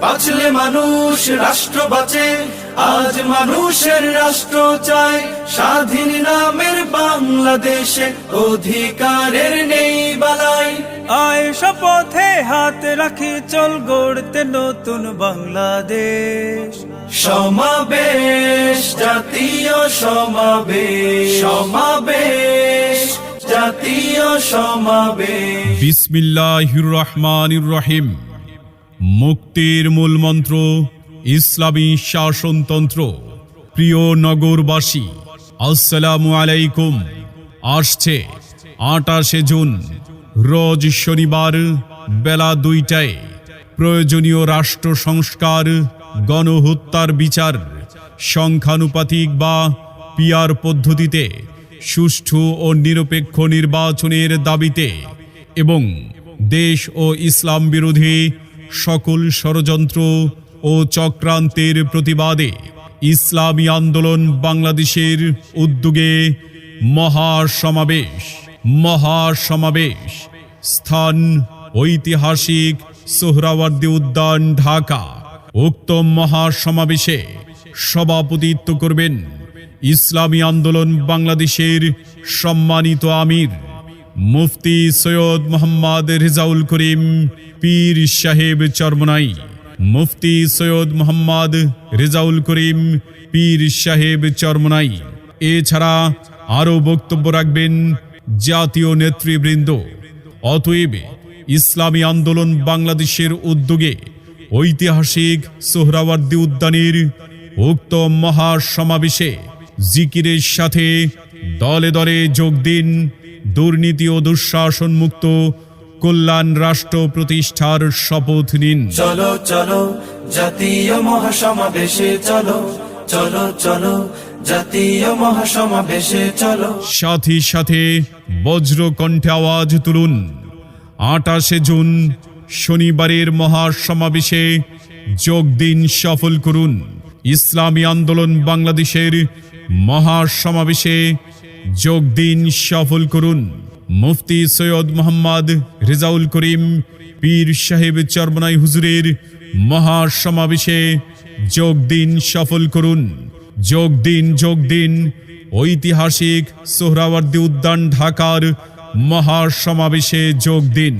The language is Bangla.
বাঁচলে মানুষ রাষ্ট্র বাঁচে, আজ মানুষের রাষ্ট্র চায়। স্বাধীন নামের বাংলাদেশে অধিকারের নেই বালাই। আয় শপথে হাত রাখি, চল গড়তে নতুন বাংলাদেশ। সমাবেশ, জাতীয় সমাবেশ, সমাবেশ, জাতীয় সমাবেশ। বিসমিল্লাহির রহমানির রহিম। মুক্তির মূল মন্ত্র ইসলামী শাসনতন্ত্র। প্রিয় নগরবাসী, আসসালামু আলাইকুম। আসছে 28 জুন রোজ শনিবার বেলা 2টায় প্রয়োজনীয় রাষ্ট্র সংস্কার, গণহত্যার বিচার, সংখ্যানুপাতিক বা পিআর পদ্ধতিতে সুষ্ঠু ও নিরপেক্ষ নির্বাচনের দাবিতে এবং দেশ ও ইসলাম বিরোধী সকল ষড়যন্ত্র ও চক্রান্তের প্রতিবাদে ইসলামী আন্দোলন বাংলাদেশের উদ্যোগে মহাসমাবেশ। স্থান ঐতিহাসিক সোহরাওয়ার্দী উদ্যান, ঢাকা। উক্ত মহাসমাবেশে সভাপতিত্ব করবেন ইসলামী আন্দোলন বাংলাদেশের সম্মানিত আমির মুফতি সৈয়দ মোহাম্মদ রেজাউল করিম পীর সাহেব চরমনাই। মুফতি সৈয়দ মোহাম্মদ রেজাউল করিম পীর সাহেব চরমনাই। এছাড়া আরও বক্তব্য রাখবেন জাতীয় নেতৃবৃন্দ। অতএব ইসলামী আন্দোলন বাংলাদেশের উদ্যোগে ঐতিহাসিক সোহরাওয়ার্দী উদ্যানের উক্ত মহাসমাবেশে জিকিরের সাথে দলে দলে যোগ দিন। দুর্নীতি ও দুঃশাসন মুক্ত কল্যাণ রাষ্ট্র প্রতিষ্ঠার শপথ নিন। চলো চলো জাতীয় মহাসমাবেশে চলো, চলো চলো জাতীয় মহাসমাবেশে চলো। সাথে সাথে বজ্র কণ্ঠে আওয়াজ তুলুন, 28 জুন শনিবারের মহাসমাবেশে যোগ দিন, সফল করুন। ইসলামী আন্দোলন বাংলাদেশের মহাসমাবেশে যোগ দিন, সফল করুন। মুফতি সৈয়দ মোহাম্মদ রেজাউল করিম পীর সাহেব চরমনাই হুজুরের মহাসমাবেশে যোগ দিন, সফল করুন। যোগ দিন ঐতিহাসিক সোহরাওয়ার্দী উদ্যান ঢাকার মহাসমাবেশে যোগ দিন।